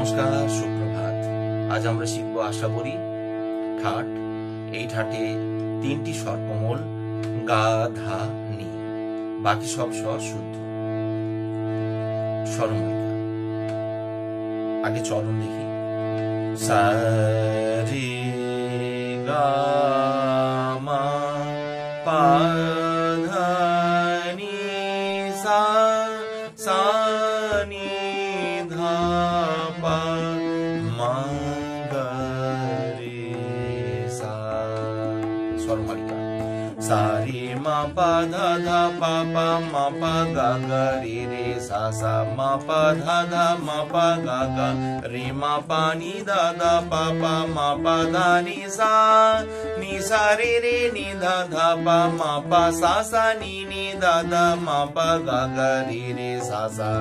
নমস্কার, সুপ্রভাত। আজ আমরা শিখব আশাবরী ঠাট। এই ঠাটে তিনটি স্বর কোমল, গা, ধা, নি। বাকি সব স্বর শুদ্ধ। স্বরমালিকা। আগে চরণ দেখি। সা রে গা মা পা ধা নি সা, সা নি ধা পা মা গা রে সা। স্বরমালিকা। সা রে মা পা ধা ধা পা পা মা পা গা গা রে রে সা সা মা পা ধা ধা মা পা গা গা রে মা পা নি দা দা পা পা মা পা ধা নি সা রে রে নি ধা ধা পা মা পা সা সা নি নি দা দা মা পা গা গা রে রে সা সা।